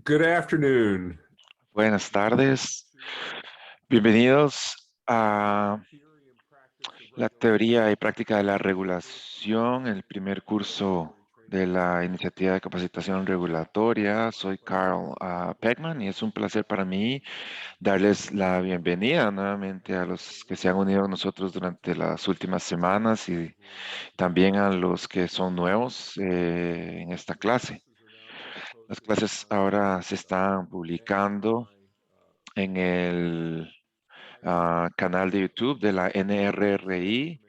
Good afternoon. Buenas tardes. Bienvenidos a la teoría y práctica de la regulación, el primer curso de la iniciativa de capacitación regulatoria. Soy Carl Peckman y es un placer para mí darles la bienvenida nuevamente a los que se han unido a nosotros durante las últimas semanas y también a los que son nuevos en esta clase. Las clases ahora se están publicando en el canal de YouTube de la NRRI,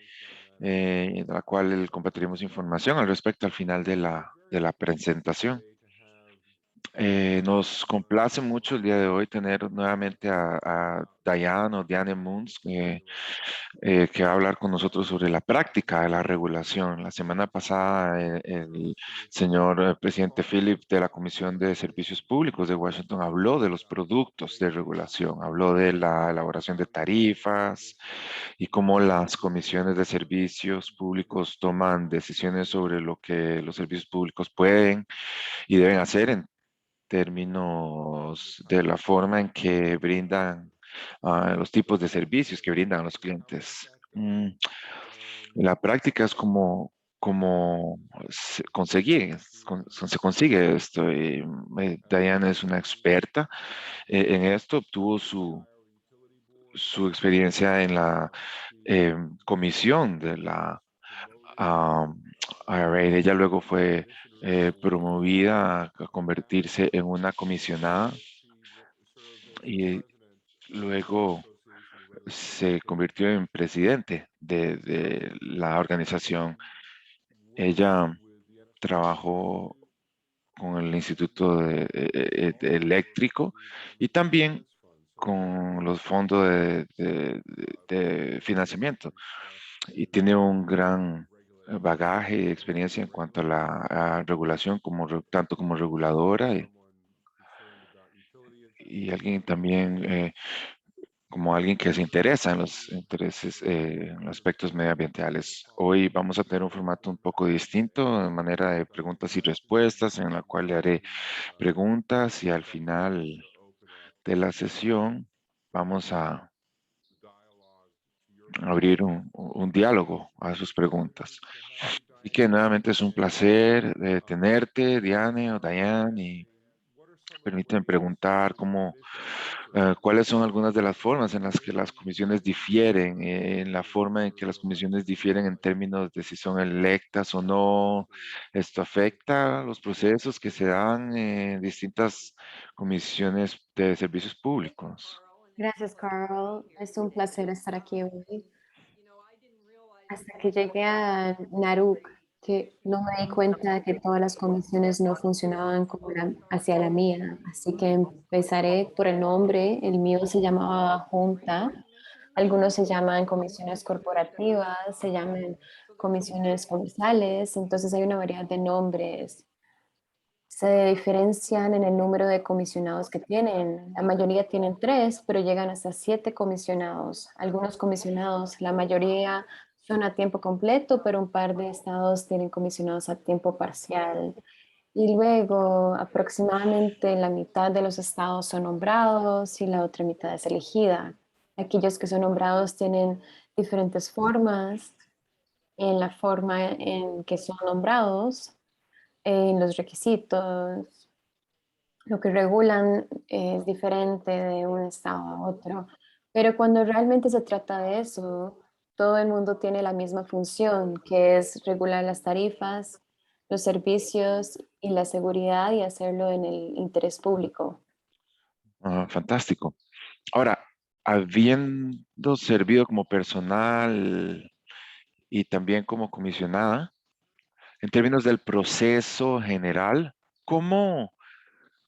en la cual compartiremos información al respecto al final de la presentación. Nos complace mucho el día de hoy tener nuevamente a Diane o Diane Moons, que va a hablar con nosotros sobre la práctica de la regulación. La semana pasada, el señor presidente Philip de la Comisión de Servicios Públicos de Washington habló de los productos de regulación, habló de la elaboración de tarifas y cómo las comisiones de servicios públicos toman decisiones sobre lo que los servicios públicos pueden y deben hacer en términos de la forma en que brindan los tipos de servicios que brindan a los clientes. La práctica es como se consigue esto. Diane es una experta en esto, obtuvo su experiencia en la comisión de la IRA. Ella luego fue promovida a convertirse en una comisionada y luego se convirtió en presidente de la organización. Ella trabajó con el Instituto Eléctrico y también con los fondos de financiamiento y tiene un gran bagaje y experiencia en cuanto a la regulación, tanto como reguladora y alguien también como alguien que se interesa en los intereses, en los aspectos medioambientales. Hoy vamos a tener un formato un poco distinto, de manera de preguntas y respuestas, en la cual le haré preguntas y al final de la sesión vamos a abrir un diálogo a sus preguntas. Así que nuevamente es un placer tenerte, Diane o Diane, y permíteme preguntar cuáles son algunas de las formas en las que las comisiones difieren, en la forma en que las comisiones difieren en términos de si son electas o no. Esto afecta los procesos que se dan en distintas comisiones de servicios públicos. Gracias, Carl. Es un placer estar aquí hoy. Hasta que llegué a Naruk, que no me di cuenta de que todas las comisiones no funcionaban como hacia la mía. Así que empezaré por el nombre. El mío se llamaba Junta. Algunos se llaman comisiones corporativas, se llaman comisiones comerciales. Entonces hay una variedad de nombres. Se diferencian en el número de comisionados que tienen. La mayoría tienen 3, pero llegan hasta 7 comisionados. Algunos comisionados, la mayoría son a tiempo completo, pero un par de estados tienen comisionados a tiempo parcial. Y luego aproximadamente la mitad de los estados son nombrados y la otra mitad es elegida. Aquellos que son nombrados tienen diferentes formas. En la forma en que son nombrados, en los requisitos, lo que regulan es diferente de un estado a otro, pero cuando realmente se trata de eso, todo el mundo tiene la misma función, que es regular las tarifas, los servicios y la seguridad y hacerlo en el interés público. Fantástico. Ahora, habiendo servido como personal y también como comisionada, en términos del proceso general, ¿cómo,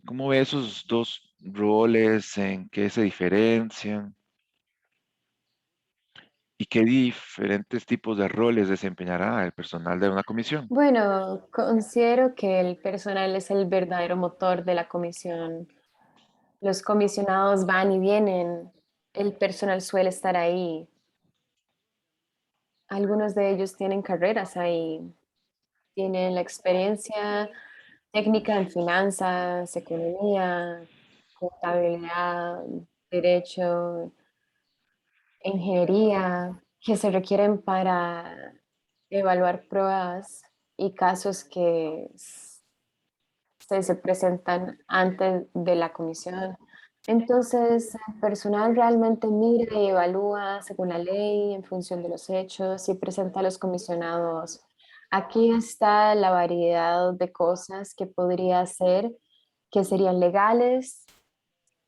cómo ve esos dos roles? ¿En qué se diferencian? ¿Y qué diferentes tipos de roles desempeñará el personal de una comisión? Bueno, considero que el personal es el verdadero motor de la comisión. Los comisionados van y vienen, el personal suele estar ahí. Algunos de ellos tienen carreras ahí, tienen la experiencia, técnica en finanzas, economía, contabilidad, derecho, ingeniería, que se requieren para evaluar pruebas y casos que se presentan antes de la comisión. Entonces, el personal realmente mira y evalúa según la ley, en función de los hechos, y presenta a los comisionados. Aquí está la variedad de cosas que podría hacer, que serían legales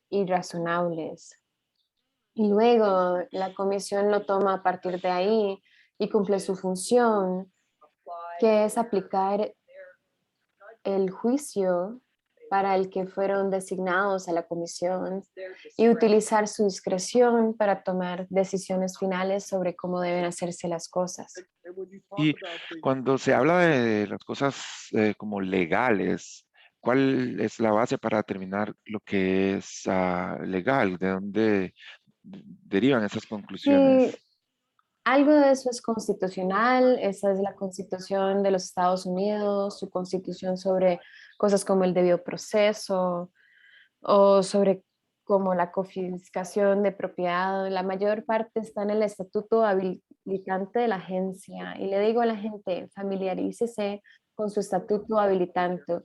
y razonables. Y luego la comisión lo toma a partir de ahí y cumple su función, que es aplicar el juicio para el que fueron designados a la comisión y utilizar su discreción para tomar decisiones finales sobre cómo deben hacerse las cosas. Y cuando se habla de las cosas como legales, ¿cuál es la base para determinar lo que es legal? ¿De dónde derivan esas conclusiones? Sí, algo de eso es constitucional, esa es la constitución de los Estados Unidos, su constitución sobre cosas como el debido proceso, o sobre como la confiscación de propiedad. La mayor parte está en el estatuto habilitante de la agencia. Y le digo a la gente, familiarícese con su estatuto habilitante,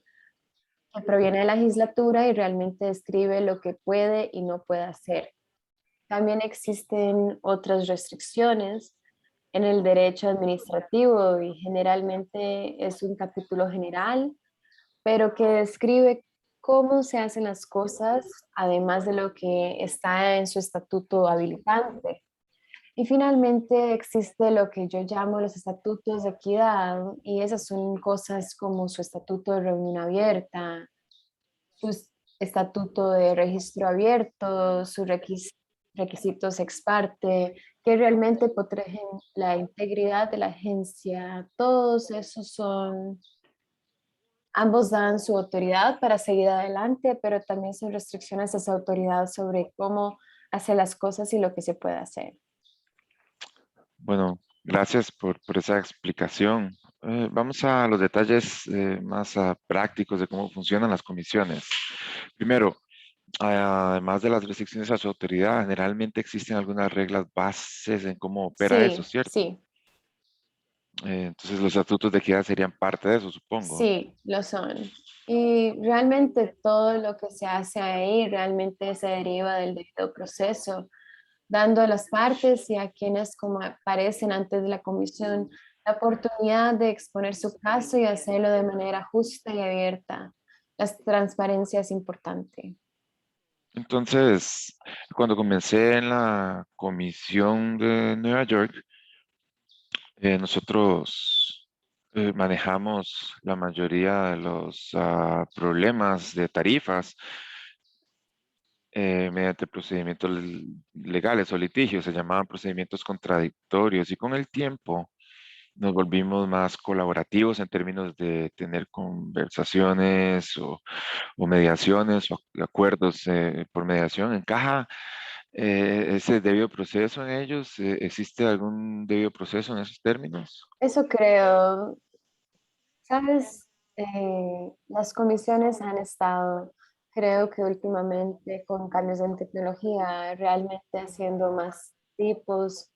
que proviene de la legislatura y realmente describe lo que puede y no puede hacer. También existen otras restricciones en el derecho administrativo y generalmente es un capítulo general pero que describe cómo se hacen las cosas, además de lo que está en su estatuto habilitante. Y finalmente existe lo que yo llamo los estatutos de equidad, y esas son cosas como su estatuto de reunión abierta, su estatuto de registro abierto, sus requisitos ex parte, que realmente protegen la integridad de la agencia. Todos esos son. Ambos dan su autoridad para seguir adelante, pero también son restricciones a esa autoridad sobre cómo hacer las cosas y lo que se puede hacer. Bueno, gracias por esa explicación. Vamos a los detalles más prácticos de cómo funcionan las comisiones. Primero, además de las restricciones a su autoridad, generalmente existen algunas reglas bases en cómo opera eso, Sí, ¿cierto? sí, Entonces los estatutos de equidad serían parte de eso, supongo. sí, lo son. Y realmente todo lo que se hace ahí realmente se deriva del debido proceso, dando a las partes y a quienes como aparecen antes de la comisión la oportunidad de exponer su caso y hacerlo de manera justa y abierta. La transparencia es importante. Entonces, cuando comencé en la comisión de Nueva York, nosotros manejamos la mayoría de los problemas de tarifas mediante procedimientos legales o litigios, se llamaban procedimientos contradictorios y con el tiempo nos volvimos más colaborativos en términos de tener conversaciones o mediaciones o acuerdos por mediación. ¿Encaja ese debido proceso en ellos? ¿Existe algún debido proceso en esos términos? Eso creo. Sabes, las comisiones han estado, creo que últimamente con cambios en tecnología, realmente haciendo más tipos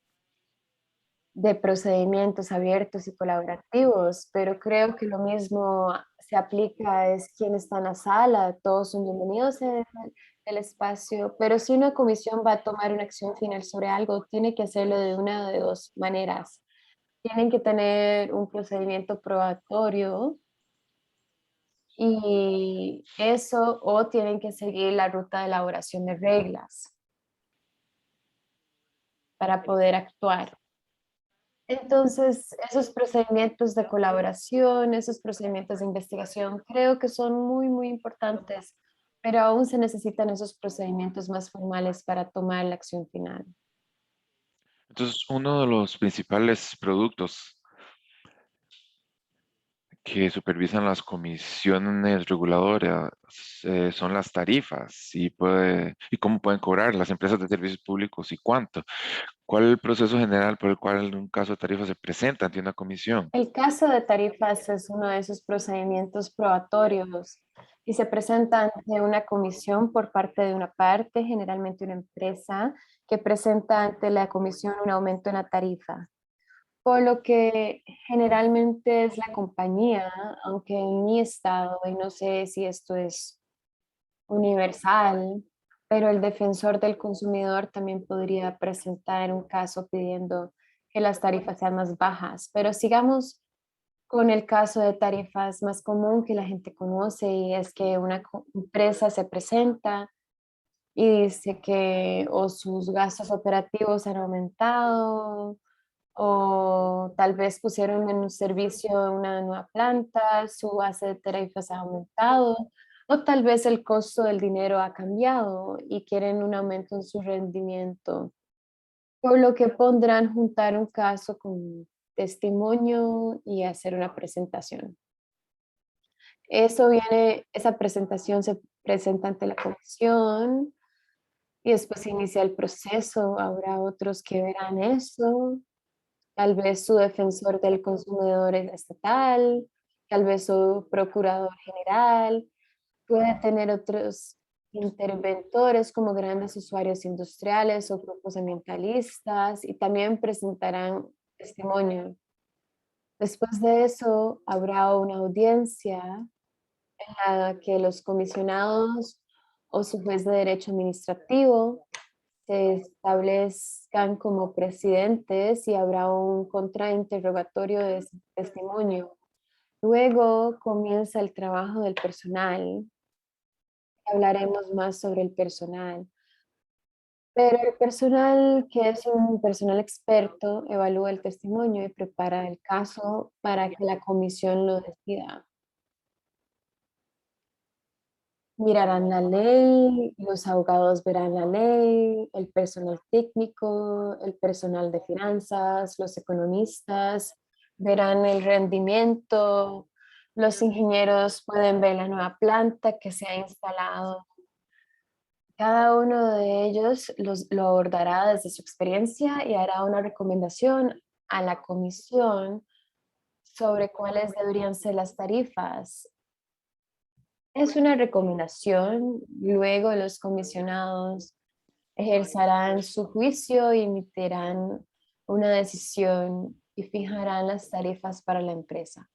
de procedimientos abiertos y colaborativos, pero creo que lo mismo se aplica es quién está en la sala, todos son bienvenidos en el espacio, pero si una comisión va a tomar una acción final sobre algo, tiene que hacerlo de una de dos maneras. Tienen que tener un procedimiento probatorio y eso o tienen que seguir la ruta de elaboración de reglas para poder actuar. Entonces, esos procedimientos de colaboración, esos procedimientos de investigación, creo que son muy, muy importantes, pero aún se necesitan esos procedimientos más formales para tomar la acción final. Entonces, uno de los principales productos que supervisan las comisiones reguladoras son las tarifas y cómo pueden cobrar las empresas de servicios públicos y cuánto. ¿Cuál es el proceso general por el cual un caso de tarifa se presenta ante una comisión? El caso de tarifas es uno de esos procedimientos probatorios y se presenta ante una comisión por parte de una parte, generalmente una empresa, que presenta ante la comisión un aumento en la tarifa. Por lo que generalmente es la compañía, aunque en mi estado, y no sé si esto es universal, pero el defensor del consumidor también podría presentar un caso pidiendo que las tarifas sean más bajas. Pero sigamos con el caso de tarifas más común que la gente conoce y es que una empresa se presenta y dice que o sus gastos operativos han aumentado o tal vez pusieron en un servicio una nueva planta, su base de tarifas ha aumentado, o tal vez el costo del dinero ha cambiado y quieren un aumento en su rendimiento, por lo que pondrán juntar un caso con testimonio y hacer una presentación. Esa presentación se presenta ante la comisión y después se inicia el proceso. Habrá otros que verán eso. Tal vez su defensor del consumidor es estatal, tal vez su procurador general, puede tener otros interventores como grandes usuarios industriales o grupos ambientalistas y también presentarán testimonio. Después de eso, habrá una audiencia en la que los comisionados o su juez de derecho administrativo se establezcan como presidentes y habrá un contrainterrogatorio de ese testimonio. Luego comienza el trabajo del personal. Hablaremos más sobre el personal. Pero el personal, que es un personal experto, evalúa el testimonio y prepara el caso para que la comisión lo decida. Mirarán la ley, los abogados verán la ley, el personal técnico, el personal de finanzas, los economistas verán el rendimiento, los ingenieros pueden ver la nueva planta que se ha instalado. Cada uno de ellos lo abordará desde su experiencia y hará una recomendación a la comisión sobre cuáles deberían ser las tarifas. Es una recomendación, luego los comisionados ejercerán su juicio y emitirán una decisión y fijarán las tarifas para la empresa.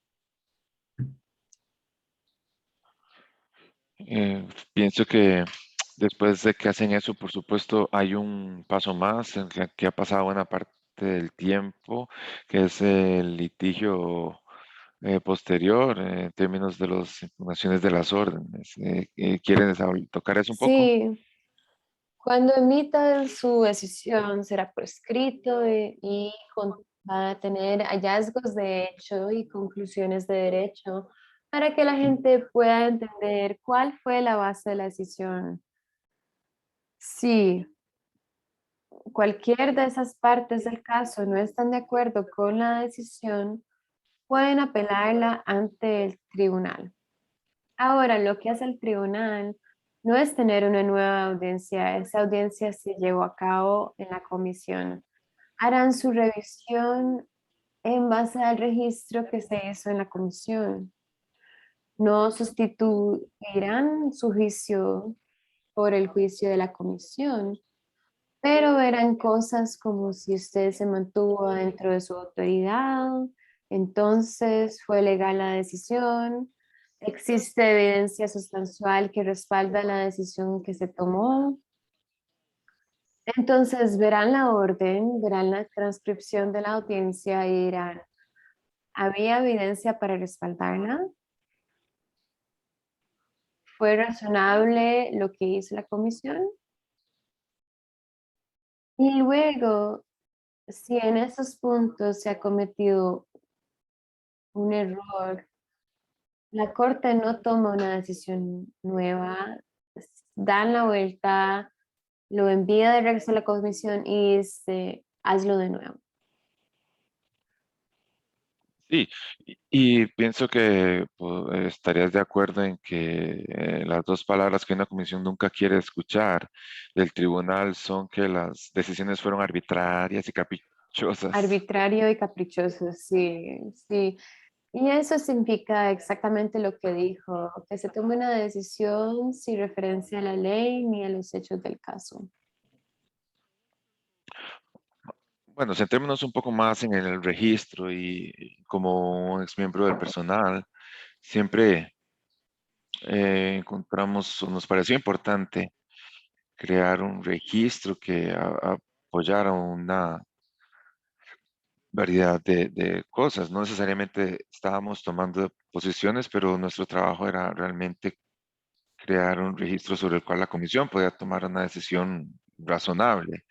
Pienso que después de que hacen eso, por supuesto, hay un paso más en que ha pasado buena parte del tiempo, que es el litigio posterior en términos de las impugnaciones de las órdenes. ¿Quieren tocar eso un poco? Sí, cuando emitan su decisión será por escrito va a tener hallazgos de hecho y conclusiones de derecho para que la gente pueda entender cuál fue la base de la decisión. Si cualquier de esas partes del caso no están de acuerdo con la decisión, pueden apelarla ante el tribunal. Ahora, lo que hace el tribunal no es tener una nueva audiencia, esa audiencia se llevó a cabo en la comisión. Harán su revisión en base al registro que se hizo en la comisión. No sustituirán su juicio por el juicio de la comisión, pero verán cosas como si usted se mantuvo dentro de su autoridad, entonces fue legal la decisión, existe evidencia sustancial que respalda la decisión que se tomó. Entonces verán la orden, verán la transcripción de la audiencia y dirán, ¿había evidencia para respaldarla? ¿Fue razonable lo que hizo la comisión? Y luego, si en esos puntos se ha cometido un error, la corte no toma una decisión nueva, dan la vuelta, lo envía de regreso a la comisión y dice, hazlo de nuevo. Sí, y pienso que estarías de acuerdo en que las dos palabras que una comisión nunca quiere escuchar del tribunal son que las decisiones fueron arbitrarias y caprichosas. Arbitrario y caprichoso, sí, sí. Y eso significa exactamente lo que dijo, que se tome una decisión sin referencia a la ley ni a los hechos del caso. Bueno, centrémonos un poco más en el registro y como un ex miembro del personal, siempre encontramos, o nos pareció importante crear un registro que apoyara una variedad de cosas. No necesariamente estábamos tomando posiciones, pero nuestro trabajo era realmente crear un registro sobre el cual la comisión podía tomar una decisión razonable.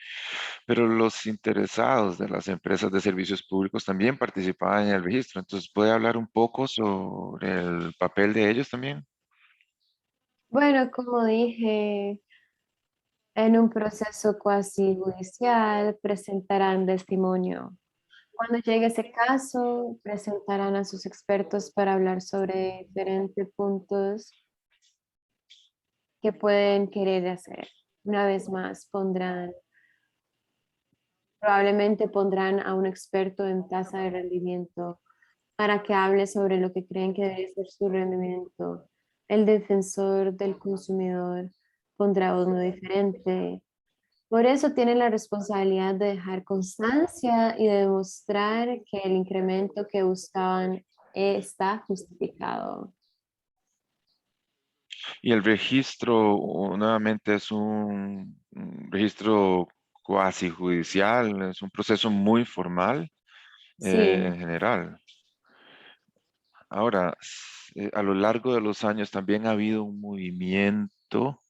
Pero los interesados de las empresas de servicios públicos también participaban en el registro. Entonces, ¿puede hablar un poco sobre el papel de ellos también? Bueno, como dije, en un proceso cuasi judicial presentarán testimonio. Cuando llegue ese caso, presentarán a sus expertos para hablar sobre diferentes puntos que pueden querer hacer. Una vez más, probablemente pondrán a un experto en tasa de rendimiento para que hable sobre lo que creen que debe ser su rendimiento. El defensor del consumidor pondrá uno diferente. Por eso tienen la responsabilidad de dejar constancia y de demostrar que el incremento que buscaban está justificado. Y el registro, nuevamente, es un registro cuasi judicial, es un proceso muy formal en Sí, general. Ahora, a lo largo de los años también ha habido un movimiento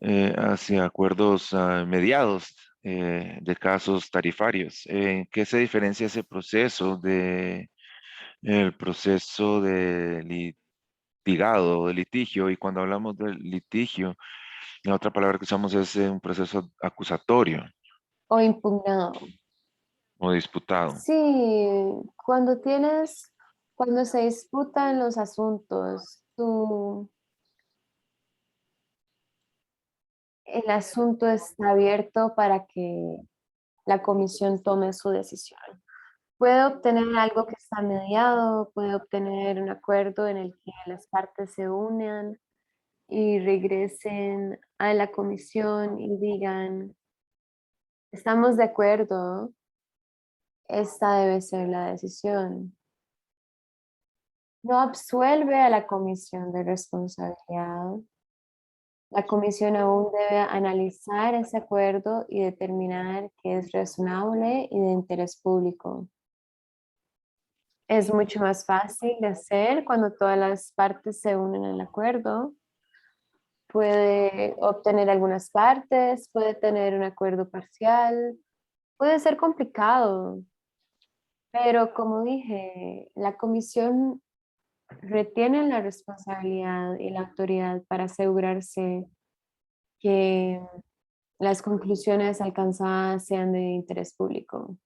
hacia acuerdos mediados de casos tarifarios. ¿En qué se diferencia ese proceso de el proceso de litigado, de litigio? Y cuando hablamos de litigio, la otra palabra que usamos es un proceso acusatorio o impugnado. o disputado. Sí, cuando se disputan los asuntos, el asunto está abierto para que la comisión tome su decisión. Puede obtener algo que está mediado, puede obtener un acuerdo en el que las partes se unan y regresen a la comisión y digan, estamos de acuerdo, esta debe ser la decisión. No absuelve a la comisión de responsabilidad. La comisión aún debe analizar ese acuerdo y determinar que es razonable y de interés público. Es mucho más fácil de hacer cuando todas las partes se unen al acuerdo. Puede obtener algunas partes, puede tener un acuerdo parcial, puede ser complicado, pero como dije, la comisión retiene la responsabilidad y la autoridad para asegurarse que las conclusiones alcanzadas sean de interés público.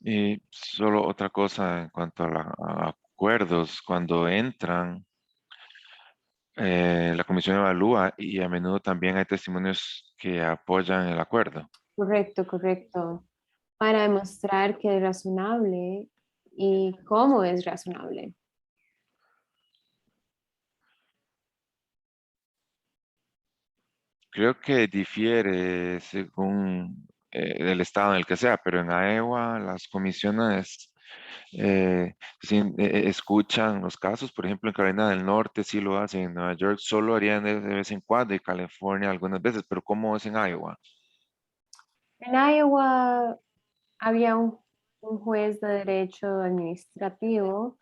Y solo otra cosa en cuanto a acuerdos, cuando entran, la comisión evalúa y a menudo también hay testimonios que apoyan el acuerdo. Correcto, correcto. Para demostrar que es razonable y cómo es razonable. Creo que difiere según el estado en el que sea, pero en Iowa las comisiones sí, escuchan los casos. Por ejemplo, en Carolina del Norte sí lo hacen, en Nueva York solo harían de vez en cuando y California algunas veces, pero ¿cómo es en Iowa? En Iowa había un juez de derecho administrativo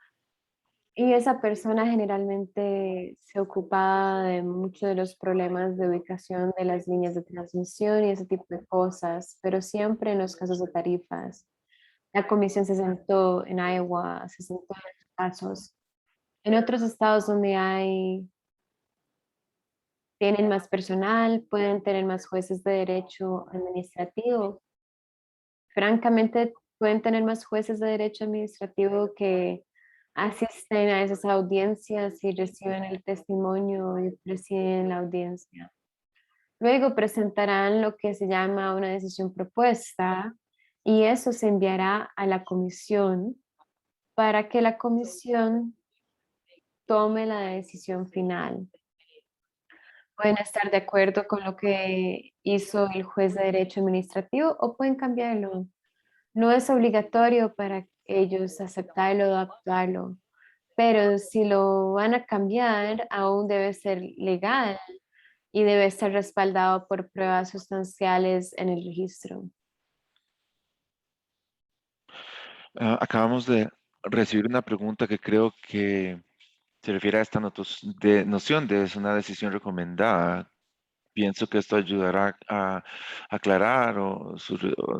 y esa persona generalmente se ocupaba de muchos de los problemas de ubicación de las líneas de transmisión y ese tipo de cosas, pero siempre en los casos de tarifas. La comisión se sentó en Iowa, se sentó en los casos. En otros estados donde tienen más personal, pueden tener más jueces de derecho administrativo. Francamente, pueden tener más jueces de derecho administrativo que asisten a esas audiencias y reciben el testimonio y presiden la audiencia. Luego presentarán lo que se llama una decisión propuesta y eso se enviará a la comisión para que la comisión tome la decisión final. Pueden estar de acuerdo con lo que hizo el juez de derecho administrativo o pueden cambiarlo. No es obligatorio para ellos aceptarlo o adoptarlo, pero si lo van a cambiar, aún debe ser legal y debe ser respaldado por pruebas sustanciales en el registro. Acabamos de recibir una pregunta que creo que se refiere a esta noción de es una decisión recomendada. Pienso que esto ayudará a aclarar o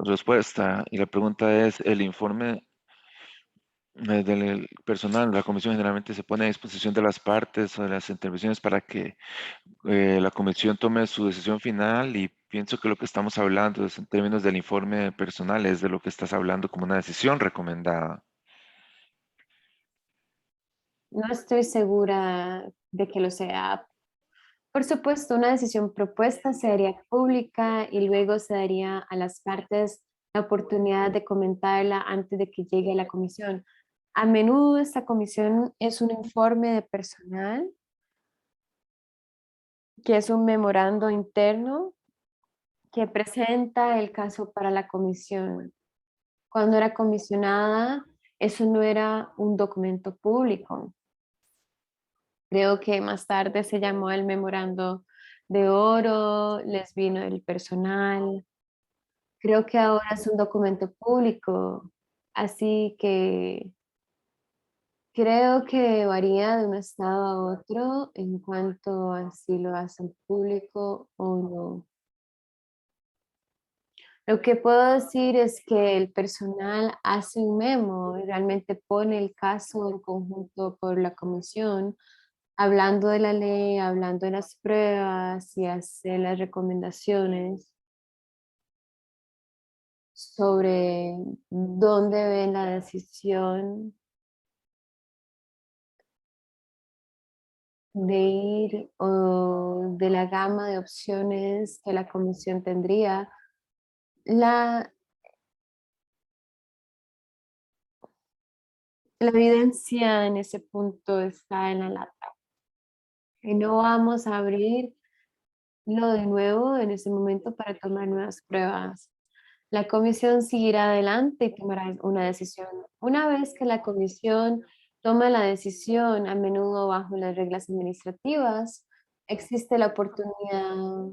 respuesta. Y la pregunta es, ¿el informe del personal, la comisión generalmente se pone a disposición de las partes o de las intervenciones para que la comisión tome su decisión final? Y pienso que lo que estamos hablando es en términos del informe personal, es de lo que estás hablando como una decisión recomendada. No estoy segura de que lo sea. Por supuesto, una decisión propuesta se haría pública y luego se daría a las partes la oportunidad de comentarla antes de que llegue a la comisión. A menudo esta comisión es un informe de personal, que es un memorando interno que presenta el caso para la comisión. Cuando era comisionada, eso no era un documento público. Creo que más tarde se llamó el memorando de oro, les vino el personal. Creo que ahora es un documento público, así que creo que varía de un estado a otro en cuanto a si lo hacen público o no. Lo que puedo decir es que el personal hace un memo y realmente pone el caso en conjunto por la comisión, hablando de la ley, hablando de las pruebas y hace las recomendaciones sobre dónde ven la decisión de ir o de la gama de opciones que la comisión tendría. La, la evidencia en ese punto está en la lata. Y no vamos a abrirlo de nuevo en ese momento para tomar nuevas pruebas. La comisión seguirá adelante y tomará una decisión. Una vez que la comisión toma la decisión, a menudo bajo las reglas administrativas, existe la oportunidad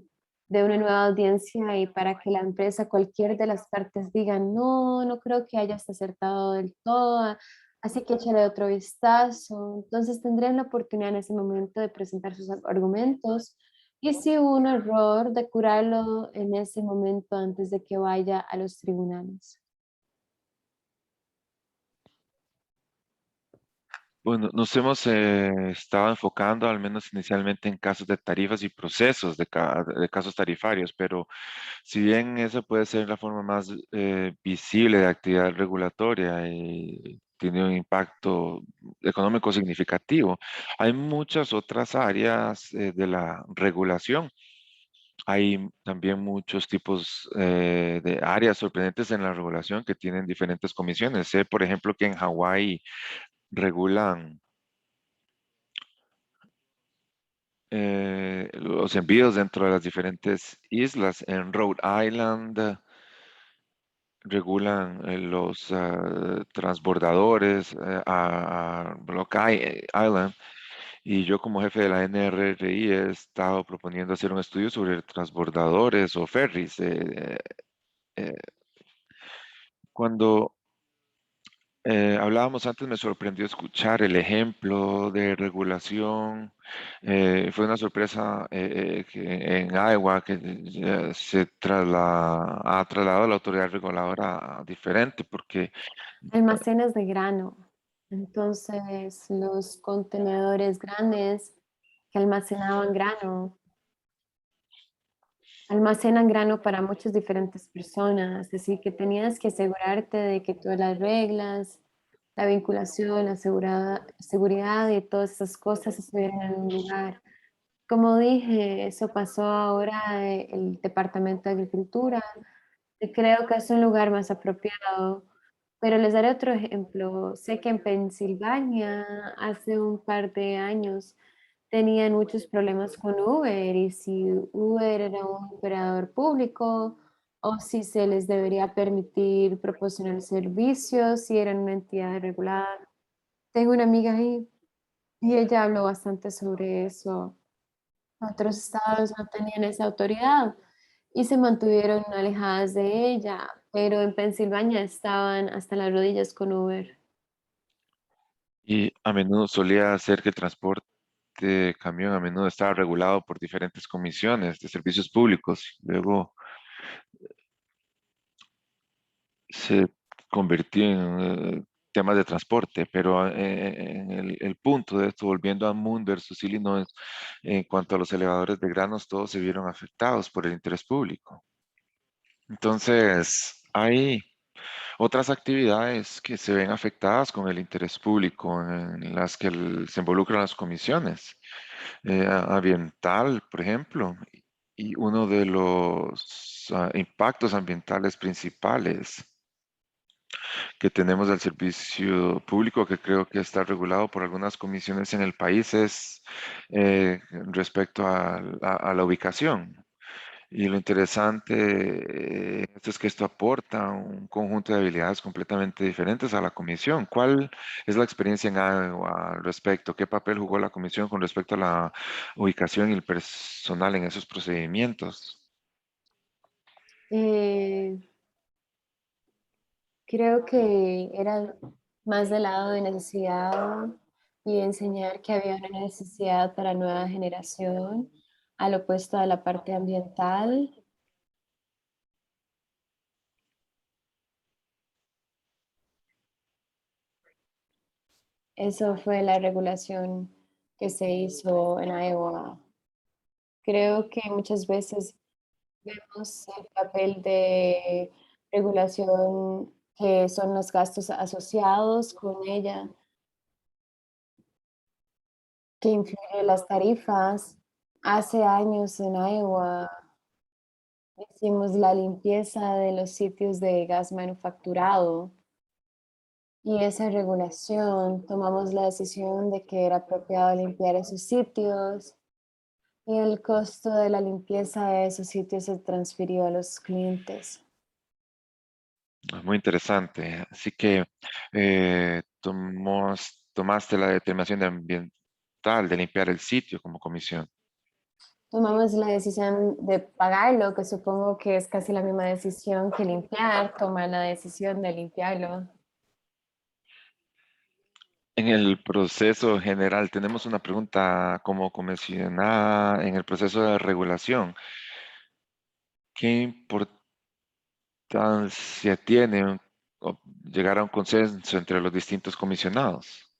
de una nueva audiencia y para que la empresa, cualquier de las partes diga, no, no creo que hayas acertado del todo, así que échale otro vistazo. Entonces tendrían la oportunidad en ese momento de presentar sus argumentos y si hubo un error, de curarlo en ese momento antes de que vaya a los tribunales. Bueno, nos hemos estado enfocando, al menos inicialmente, en casos de tarifas y procesos de casos tarifarios, pero si bien esa puede ser la forma más visible de actividad regulatoria y tiene un impacto económico significativo, hay muchas otras áreas de la regulación. Hay también muchos tipos de áreas sorprendentes en la regulación que tienen diferentes comisiones. Sé, por ejemplo, que en Hawái regulan los envíos dentro de las diferentes islas. En Rhode Island regulan los transbordadores a Island. Y yo como jefe de la NRRI he estado proponiendo hacer un estudio sobre transbordadores o ferries. Eh, cuando hablábamos antes, me sorprendió escuchar el ejemplo de regulación. Fue una sorpresa que en Iowa que ha trasladado a la autoridad reguladora diferente, porque Almacenes de grano. Entonces, los contenedores grandes que almacenaban grano almacenan grano para muchas diferentes personas, así que tenías que asegurarte de que todas las reglas, la vinculación, la seguridad y todas esas cosas estuvieran en un lugar. Como dije, eso pasó ahora el Departamento de Agricultura y creo que es un lugar más apropiado. Pero les daré otro ejemplo. Sé que en Pensilvania hace un par de años tenían muchos problemas con Uber y si Uber era un operador público o si se les debería permitir proporcionar servicios, si eran una entidad regulada. Tengo una amiga ahí y ella habló bastante sobre eso. Otros estados no tenían esa autoridad y se mantuvieron alejadas de ella, pero en Pensilvania estaban hasta las rodillas con Uber. Y a menudo solía ser que el transporte de camión a menudo estaba regulado por diferentes comisiones de servicios públicos. Luego se convirtió en temas de transporte, pero en el punto de esto, volviendo a Moon versus Illinois, en cuanto a los elevadores de granos, todos se vieron afectados por el interés público. Entonces, hay otras actividades que se ven afectadas con el interés público, en las que se involucran las comisiones. Ambiental, por ejemplo, y uno de los impactos ambientales principales que tenemos del servicio público, que creo que está regulado por algunas comisiones en el país, es respecto a la ubicación. Y lo interesante es que esto aporta un conjunto de habilidades completamente diferentes a la comisión. ¿Cuál es la experiencia en Iowa al respecto? ¿Qué papel jugó la comisión con respecto a la ubicación y el personal en esos procedimientos? Eh, Creo que era más del lado de necesidad y de enseñar que había una necesidad para la nueva generación, al opuesto a la parte ambiental. Eso fue la regulación que se hizo en Iowa. Creo que muchas veces vemos el papel de regulación que son los gastos asociados con ella, que influyen las tarifas. Hace años en Iowa hicimos la limpieza de los sitios de gas manufacturado y esa regulación tomamos la decisión de que era apropiado limpiar esos sitios y el costo de la limpieza de esos sitios se transfirió a los clientes. Muy interesante. Así que tomaste la determinación ambiental de limpiar el sitio como comisión. Tomamos la decisión de pagarlo, que supongo que es casi la misma decisión que limpiar, tomar la decisión de limpiarlo. En el proceso general, tenemos una pregunta como comisionada en el proceso de regulación. ¿Qué importancia tiene llegar a un consenso entre los distintos comisionados?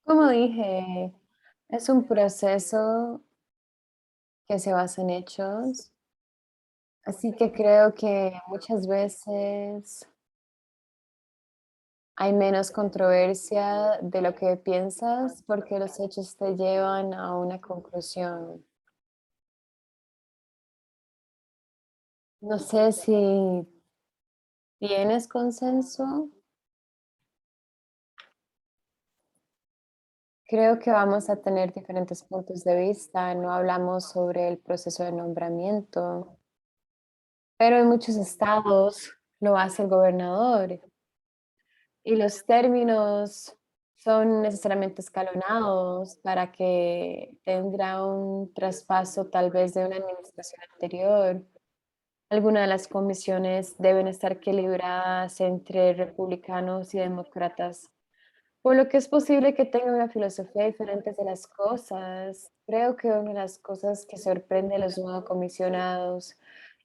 Como dije, es un proceso que se basa en hechos, así que creo que muchas veces hay menos controversia de lo que piensas porque los hechos te llevan a una conclusión. No sé si tienes consenso. Creo que vamos a tener diferentes puntos de vista. No hablamos sobre el proceso de nombramiento, pero en muchos estados lo hace el gobernador y los términos son necesariamente escalonados para que tendrá un traspaso tal vez de una administración anterior. Algunas de las comisiones deben estar equilibradas entre republicanos y demócratas, por lo que es posible que tengan una filosofía diferente de las cosas. Creo que una de las cosas que sorprende a los nuevos comisionados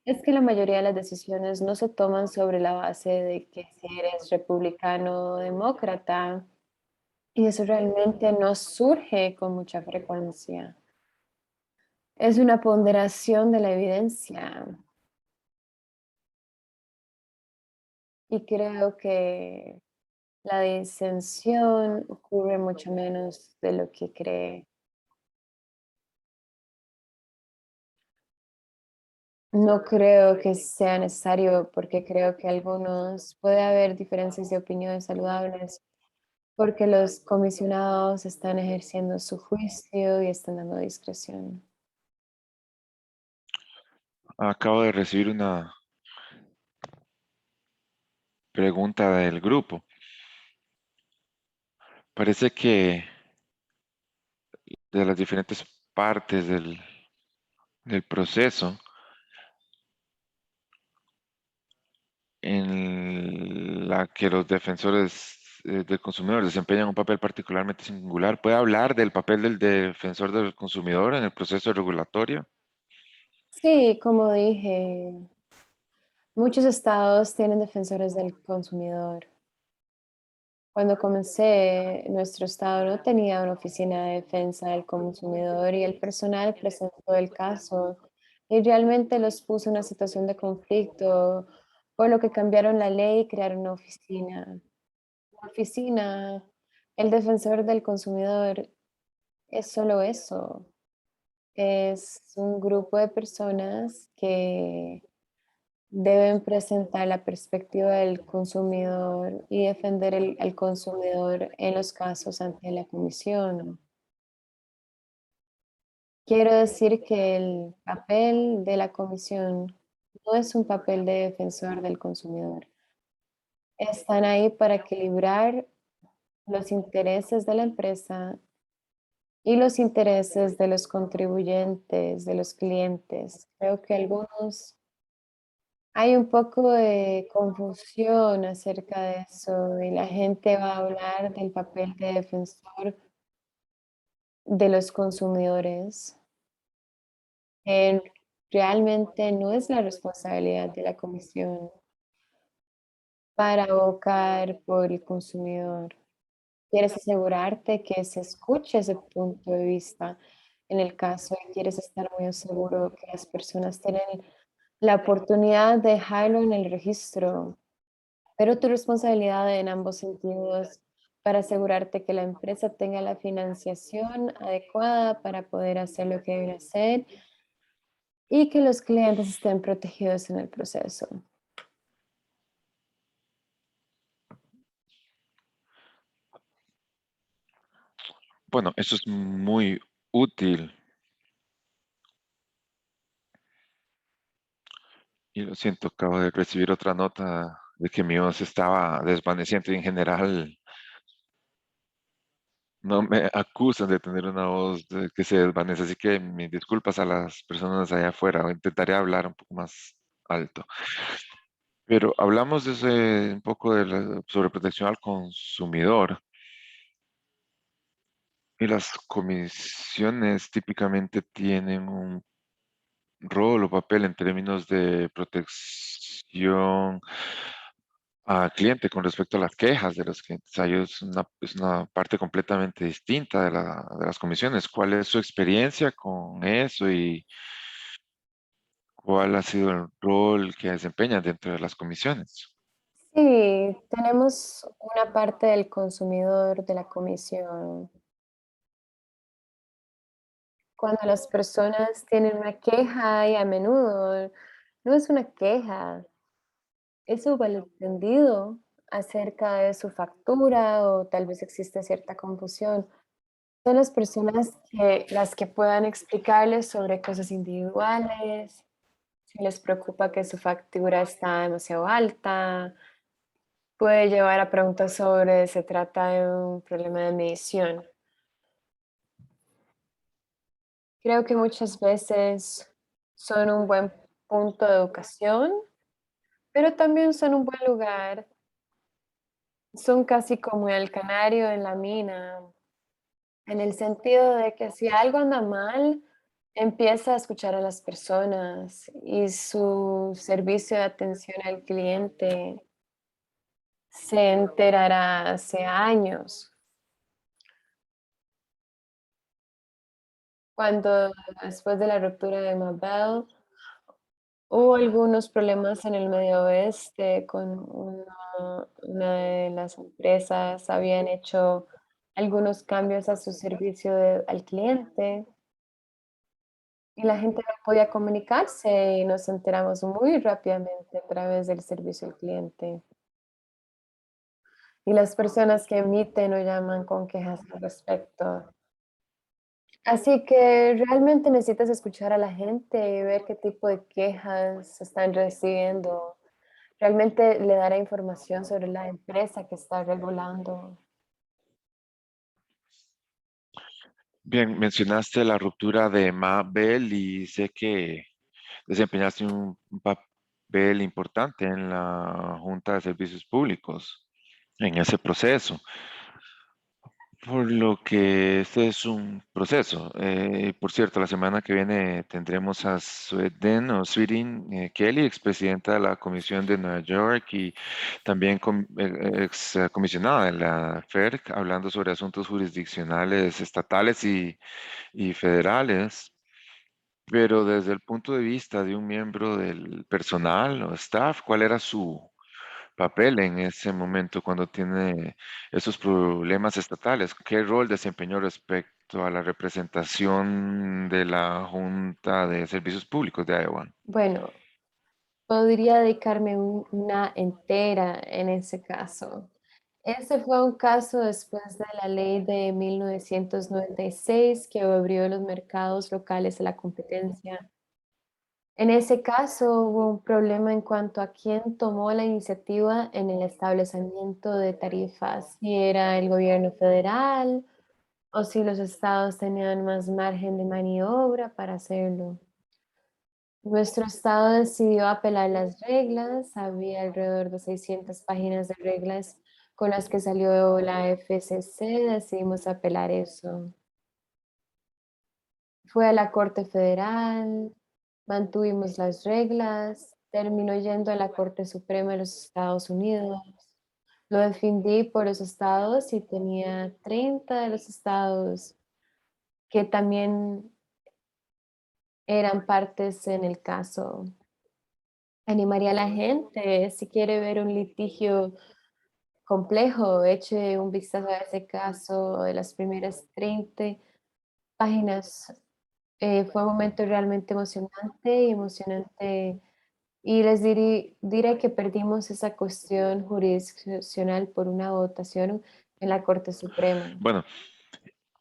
es que la mayoría de las decisiones no se toman sobre la base de que si eres republicano o demócrata, y eso realmente no surge con mucha frecuencia. Es una ponderación de la evidencia y creo que la disensión ocurre mucho menos de lo que cree. No creo que sea necesario porque creo que puede haber diferencias de opiniones saludables porque los comisionados están ejerciendo su juicio y están dando discreción. Acabo de recibir una pregunta del grupo. Parece que de las diferentes partes del proceso en la que los defensores del consumidor desempeñan un papel particularmente singular, ¿puede hablar del papel del defensor del consumidor en el proceso regulatorio? Sí, como dije, muchos estados tienen defensores del consumidor. Cuando comencé, nuestro estado no tenía una oficina de defensa del consumidor y el personal presentó el caso y realmente los puso en una situación de conflicto, por lo que cambiaron la ley y crearon una oficina. La oficina, el defensor del consumidor, es solo eso. Es un grupo de personas que deben presentar la perspectiva del consumidor y defender al consumidor en los casos ante la comisión. Quiero decir que el papel de la comisión no es un papel de defensor del consumidor. Están ahí para equilibrar los intereses de la empresa y los intereses de los contribuyentes, de los clientes. Creo que hay un poco de confusión acerca de eso y la gente va a hablar del papel de defensor de los consumidores. En- Realmente no es la responsabilidad de la comisión para abogar por el consumidor. Quieres asegurarte que se escuche ese punto de vista en el caso y quieres estar muy seguro que las personas tienen la oportunidad de dejarlo en el registro. Pero tu responsabilidad en ambos sentidos para asegurarte que la empresa tenga la financiación adecuada para poder hacer lo que debe hacer y que los clientes estén protegidos en el proceso. Bueno, eso es muy útil y lo siento, acabo de recibir otra nota de que mi voz estaba desvaneciente y en general no me acusan de tener una voz que se desvanece, así que mis disculpas a las personas allá afuera. Intentaré hablar un poco más alto. Pero hablamos de un poco de la sobreprotección al consumidor y las comisiones típicamente tienen un rol o papel en términos de protección al cliente con respecto a las quejas de los clientes. Ahí es una parte completamente distinta de las comisiones. ¿Cuál es su experiencia con eso y cuál ha sido el rol que desempeñan dentro de las comisiones? Sí, tenemos una parte del consumidor de la comisión. Cuando las personas tienen una queja y a menudo no es una queja, es un malentendido acerca de su factura o tal vez existe cierta confusión. Son las personas las que puedan explicarles sobre cosas individuales, si les preocupa que su factura está demasiado alta, puede llevar a preguntas sobre se trata de un problema de medición. Creo que muchas veces son un buen punto de educación, pero también son un buen lugar. Son casi como el canario en la mina, en el sentido de que si algo anda mal, empieza a escuchar a las personas y su servicio de atención al cliente se enterará hace años. Cuando después de la ruptura de Mabel, hubo algunos problemas en el medio oeste con una de las empresas, habían hecho algunos cambios a su servicio al cliente y la gente no podía comunicarse y nos enteramos muy rápidamente a través del servicio al cliente. Y las personas que emiten o llaman con quejas al respecto. Así que realmente necesitas escuchar a la gente y ver qué tipo de quejas están recibiendo. Realmente le dará información sobre la empresa que está regulando. Bien, mencionaste la ruptura de Mabel y sé que desempeñaste un papel importante en la Junta de Servicios Públicos, en ese proceso. Por lo que este es un proceso. Por cierto, la semana que viene tendremos a Sweetin Kelly, expresidenta de la Comisión de Nueva York y también ex comisionada de la FERC, hablando sobre asuntos jurisdiccionales estatales y federales. Pero desde el punto de vista de un miembro del personal o staff, ¿cuál era su papel en ese momento cuando tiene esos problemas estatales? ¿Qué rol desempeñó respecto a la representación de la Junta de Servicios Públicos de Iowa? Bueno, podría dedicarme una entera en ese caso. Ese fue un caso después de la ley de 1996 que abrió los mercados locales a la competencia. En ese caso hubo un problema en cuanto a quién tomó la iniciativa en el establecimiento de tarifas, si era el gobierno federal o si los estados tenían más margen de maniobra para hacerlo. Nuestro estado decidió apelar las reglas, había alrededor de 600 páginas de reglas con las que salió la FCC, decidimos apelar eso. Fue a la Corte Federal, mantuvimos las reglas, terminó yendo a la Corte Suprema de los Estados Unidos. Lo defendí por los estados y tenía 30 de los estados que también eran partes en el caso. Animaría a la gente, si quiere ver un litigio complejo, eche un vistazo a ese caso de las primeras 30 páginas. Fue un momento realmente emocionante y emocionante. Y les diré que perdimos esa cuestión jurisdiccional por una votación en la Corte Suprema. Bueno,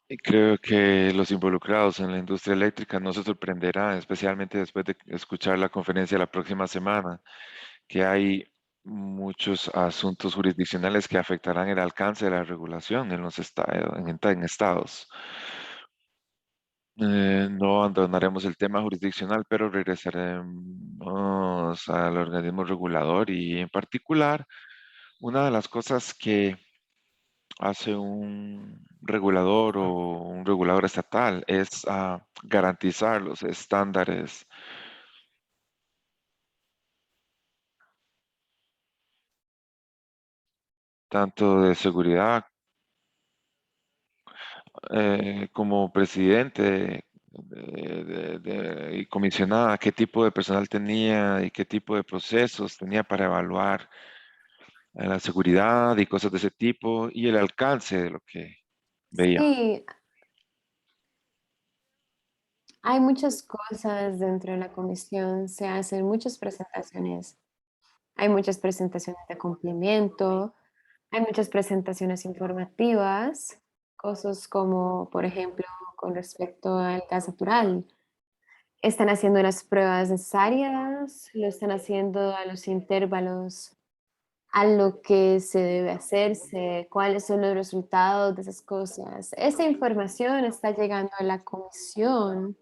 creo que los involucrados en la industria eléctrica no se sorprenderán, especialmente después de escuchar la conferencia la próxima semana, que hay muchos asuntos jurisdiccionales que afectarán el alcance de la regulación en los estados, en estados. No abandonaremos el tema jurisdiccional, pero regresaremos al organismo regulador y en particular, una de las cosas que hace un regulador o un regulador estatal es garantizar los estándares tanto de seguridad como presidente y comisionada, qué tipo de personal tenía y qué tipo de procesos tenía para evaluar la seguridad y cosas de ese tipo y el alcance de lo que veía. Sí, hay muchas cosas dentro de la comisión, se hacen muchas presentaciones, hay muchas presentaciones de cumplimiento, hay muchas presentaciones informativas, cosas como, por ejemplo, con respecto al gas natural. Están haciendo las pruebas necesarias, lo están haciendo a los intervalos, a lo que se debe hacerse, cuáles son los resultados de esas cosas. Esa información está llegando a la comisión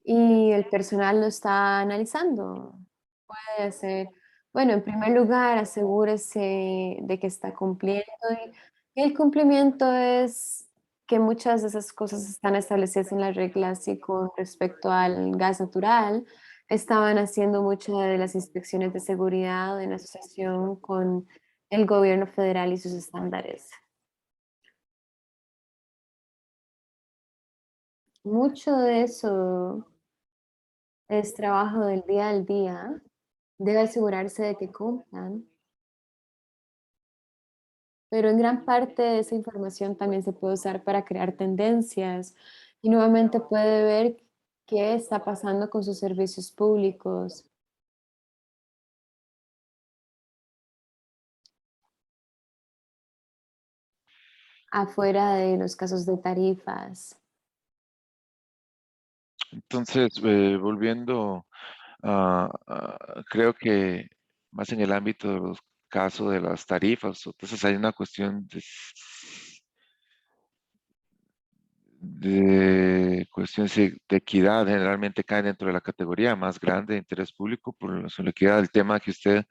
y el personal lo está analizando. Puede ser, bueno, en primer lugar, asegúrese de que está cumpliendo y el cumplimiento es que muchas de esas cosas están establecidas en las reglas y con respecto al gas natural, estaban haciendo muchas de las inspecciones de seguridad en asociación con el gobierno federal y sus estándares. Mucho de eso es trabajo del día al día. Debe asegurarse de que cumplan, pero en gran parte de esa información también se puede usar para crear tendencias y nuevamente puede ver qué está pasando con sus servicios públicos afuera de los casos de tarifas. Entonces, volviendo creo que más en el ámbito de los casos de las tarifas, entonces hay una cuestión de cuestiones de equidad, generalmente cae dentro de la categoría más grande de interés público por la equidad. El tema que usted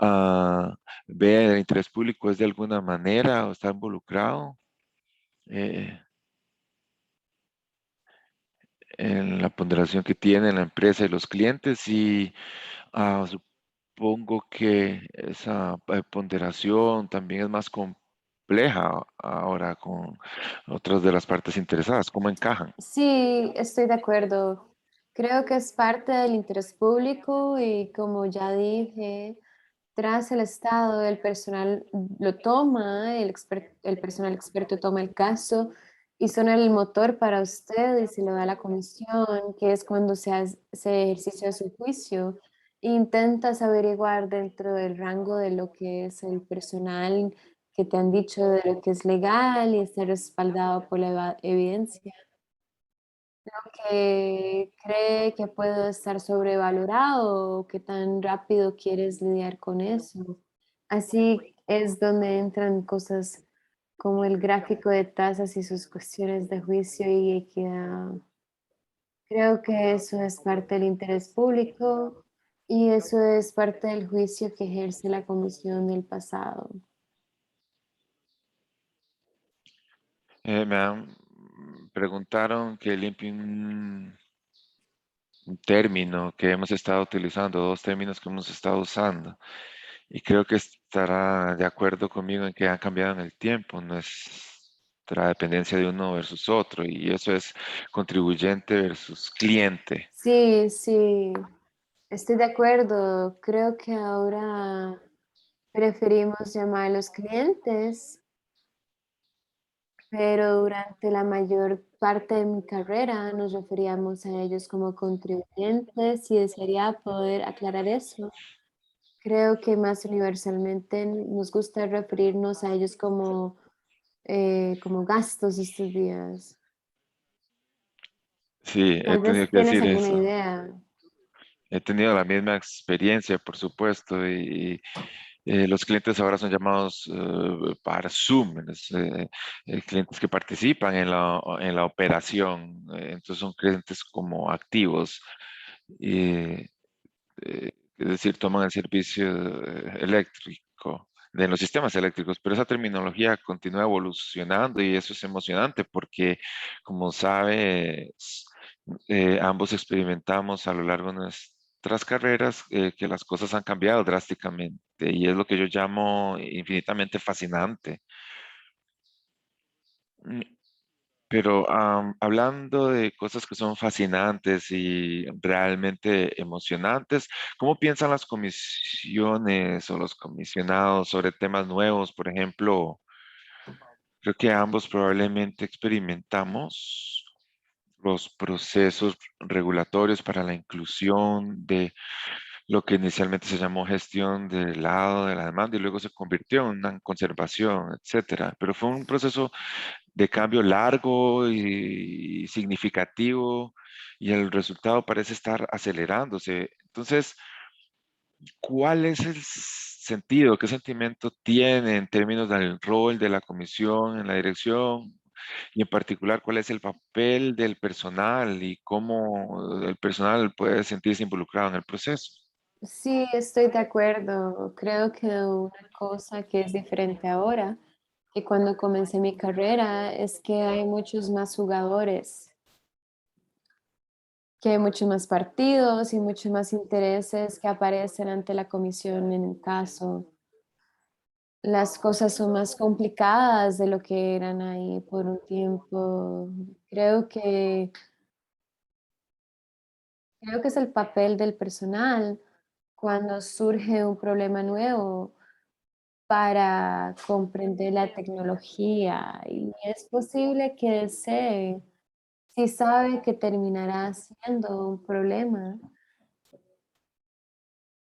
ah, ve el interés público es de alguna manera o está involucrado eh, en la ponderación que tiene la empresa y los clientes y supongo que esa ponderación también es más compleja ahora con otras de las partes interesadas. ¿Cómo encajan? Sí, estoy de acuerdo. Creo que es parte del interés público y como ya dije, tras el Estado, el personal lo toma, el personal experto toma el caso y son el motor para usted y se lo da a la comisión, que es cuando se ejercicio de su juicio. Intentas averiguar dentro del rango de lo que es el personal que te han dicho de lo que es legal y está respaldado por la evidencia que cree que puede estar sobrevalorado o qué tan rápido quieres lidiar con eso. Así es donde entran cosas como el gráfico de tasas y sus cuestiones de juicio y equidad. Creo que eso es parte del interés público y eso es parte del juicio que ejerce la comisión del pasado. Preguntaron que limpie un término que hemos estado utilizando, dos términos que hemos estado usando, y creo que estará de acuerdo conmigo en que han cambiado en el tiempo, nuestra dependencia de uno versus otro, y eso es contribuyente versus cliente. Sí, sí, estoy de acuerdo. Creo que ahora preferimos llamar a los clientes, pero durante la mayor parte de mi carrera nos referíamos a ellos como contribuyentes y desearía poder aclarar eso. Creo que más universalmente nos gusta referirnos a ellos como gastos estos días. Sí, he Tal tenido vez que tienes decir alguna eso. idea. He tenido la misma experiencia, por supuesto, y los clientes ahora son llamados para Zoom, clientes que participan en la operación, entonces son clientes como activos, es decir, toman el servicio eléctrico de los sistemas eléctricos, pero esa terminología continúa evolucionando y eso es emocionante porque, como sabes, ambos experimentamos a lo largo de nuestras carreras que las cosas han cambiado drásticamente y es lo que yo llamo infinitamente fascinante. Mm, Pero hablando de cosas que son fascinantes y realmente emocionantes, ¿cómo piensan las comisiones o los comisionados sobre temas nuevos? Por ejemplo, creo que ambos probablemente experimentamos los procesos regulatorios para la inclusión de lo que inicialmente se llamó gestión del lado de la demanda y luego se convirtió en una conservación, etcétera. Pero fue un proceso de cambio largo y significativo y el resultado parece estar acelerándose. Entonces, ¿cuál es el sentido, qué sentimiento tiene en términos del rol de la comisión en la dirección? Y en particular, ¿cuál es el papel del personal y cómo el personal puede sentirse involucrado en el proceso? Sí, estoy de acuerdo. Creo que una cosa que es diferente ahora que cuando comencé mi carrera es que hay muchos más jugadores, que hay muchos más partidos y muchos más intereses que aparecen ante la comisión en un caso. las cosas son más complicadas de lo que eran ahí por un tiempo. Creo que, creo que es el papel del personal cuando surge un problema nuevo para comprender la tecnología y es posible que desee, si sabe que terminará siendo un problema,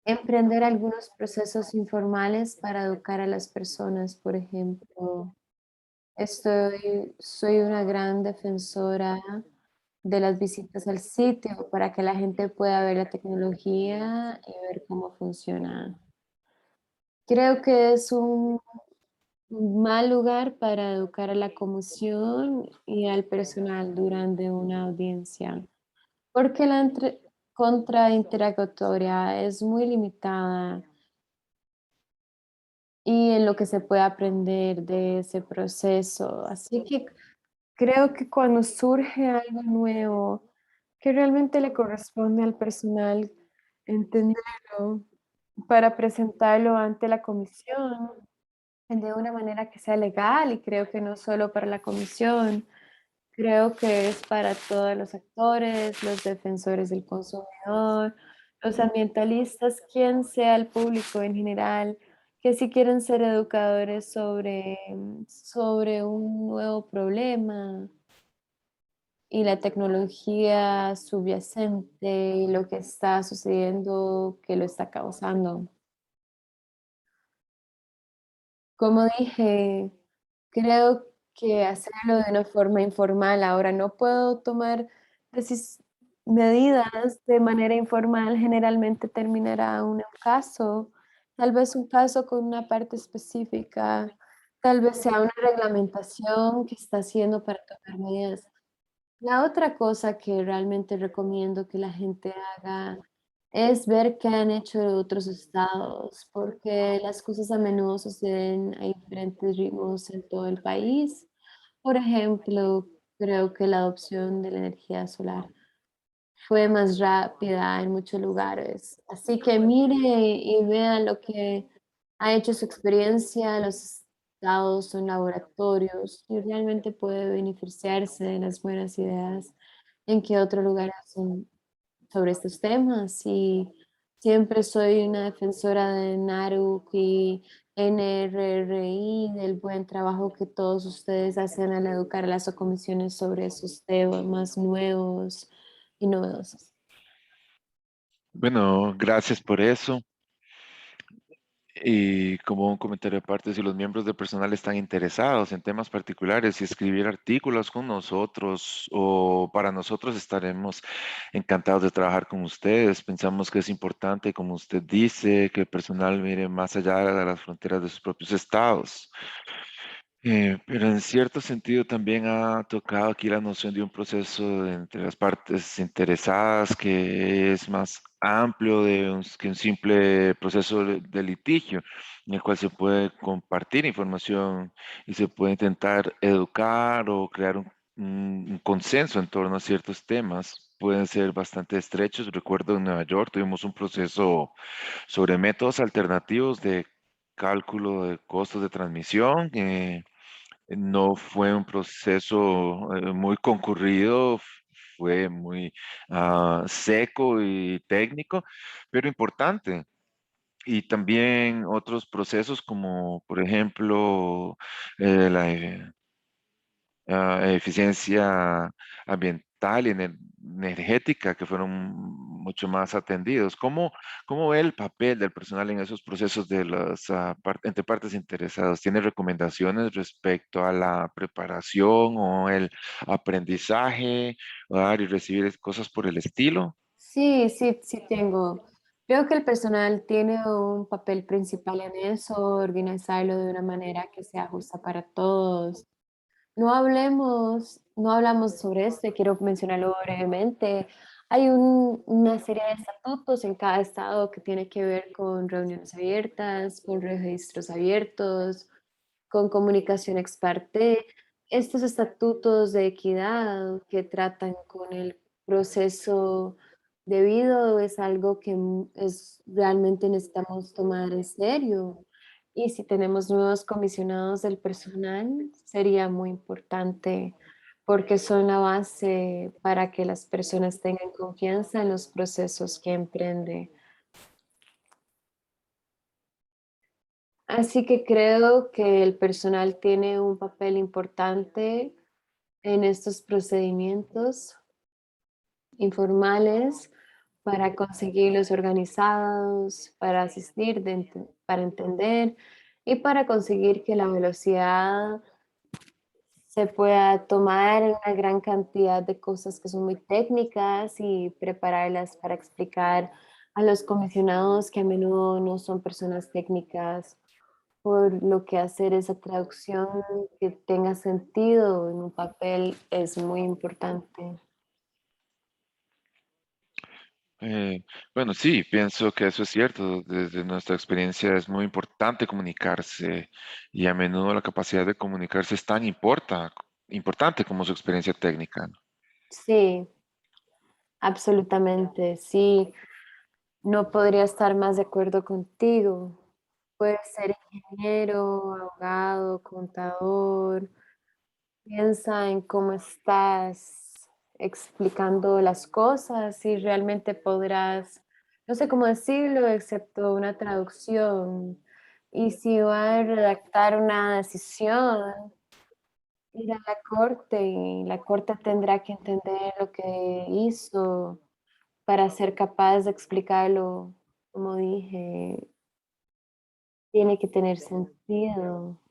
emprender algunos procesos informales para educar a las personas, por ejemplo. Soy una gran defensora de las visitas al sitio para que la gente pueda ver la tecnología y ver cómo funciona. Creo que es un mal lugar para educar a la comisión y al personal durante una audiencia, porque la contrainterrogatoria es muy limitada y en lo que se puede aprender de ese proceso. Así que creo que cuando surge algo nuevo que realmente le corresponde al personal entenderlo para presentarlo ante la comisión de una manera que sea legal y creo que no solo para la comisión, creo que es para todos los actores, los defensores del consumidor, los ambientalistas, quien sea el público en general, que si quieren ser educadores sobre un nuevo problema y la tecnología subyacente y lo que está sucediendo que lo está causando. Como dije, creo que hacerlo de una forma informal, ahora no puedo tomar decis medidas de manera informal, generalmente terminará un caso, tal vez un caso con una parte específica, tal vez sea una reglamentación que está haciendo para tomar medidas. La otra cosa que realmente recomiendo que la gente haga es ver qué han hecho otros estados, porque las cosas a menudo suceden a diferentes ritmos en todo el país. Por ejemplo, creo que la adopción de la energía solar fue más rápida en muchos lugares. Así que mire y vea lo que ha hecho su experiencia, los estados son laboratorios y realmente puede beneficiarse de las buenas ideas en que otros lugares son sobre estos temas. Y siempre soy una defensora de NARUC y NRRI, del buen trabajo que todos ustedes hacen al educar a las comisiones sobre esos temas nuevos y novedosos. Bueno, gracias por eso. Y como un comentario aparte, si los miembros del personal están interesados en temas particulares y escribir artículos con nosotros o para nosotros estaremos encantados de trabajar con ustedes. Pensamos que es importante, como usted dice, que el personal mire más allá de las fronteras de sus propios estados. Pero en cierto sentido también ha tocado aquí la noción de un proceso entre las partes interesadas que es más amplio que un simple proceso de litigio, en el cual se puede compartir información y se puede intentar educar o crear un consenso en torno a ciertos temas. Pueden ser bastante estrechos. Recuerdo en Nueva York tuvimos un proceso sobre métodos alternativos de cálculo de costos de transmisión. No fue un proceso muy concurrido, fue muy seco y técnico, pero importante. Y también otros procesos como, por ejemplo, la eficiencia ambiental y energética, que fueron mucho más atendidos. ¿Cómo ve el papel del personal en esos procesos de las entre partes interesadas? ¿Tiene recomendaciones respecto a la preparación o el aprendizaje, o dar y recibir cosas por el estilo? Sí, sí, sí tengo. Creo que el personal tiene un papel principal en eso, organizarlo de una manera que sea justa para todos. No hablamos sobre esto y quiero mencionarlo brevemente. Hay una serie de estatutos en cada estado que tiene que ver con reuniones abiertas, con registros abiertos, con comunicación ex parte. Estos estatutos de equidad que tratan con el proceso debido es algo que es realmente necesitamos tomar en serio. Y si tenemos nuevos comisionados del personal, sería muy importante porque son la base para que las personas tengan confianza en los procesos que emprende. Así que creo que el personal tiene un papel importante en estos procedimientos informales para conseguirlos organizados, para asistir, para entender y para conseguir que la velocidad se pueda tomar una gran cantidad de cosas que son muy técnicas y prepararlas para explicar a los comisionados que a menudo no son personas técnicas, por lo que hacer esa traducción que tenga sentido en un papel es muy importante. Eh, bueno, sí, pienso que eso es cierto. Desde nuestra experiencia es muy importante comunicarse y a menudo la capacidad de comunicarse es tan importante como su experiencia técnica. Sí, absolutamente, sí. No podría estar más de acuerdo contigo. Puedes ser ingeniero, abogado, contador. Piensa en cómo estás explicando las cosas y realmente podrás, no sé cómo decirlo, excepto una traducción. Y si va a redactar una decisión, ir a la corte y la corte tendrá que entender lo que hizo para ser capaz de explicarlo, como dije, tiene que tener sentido.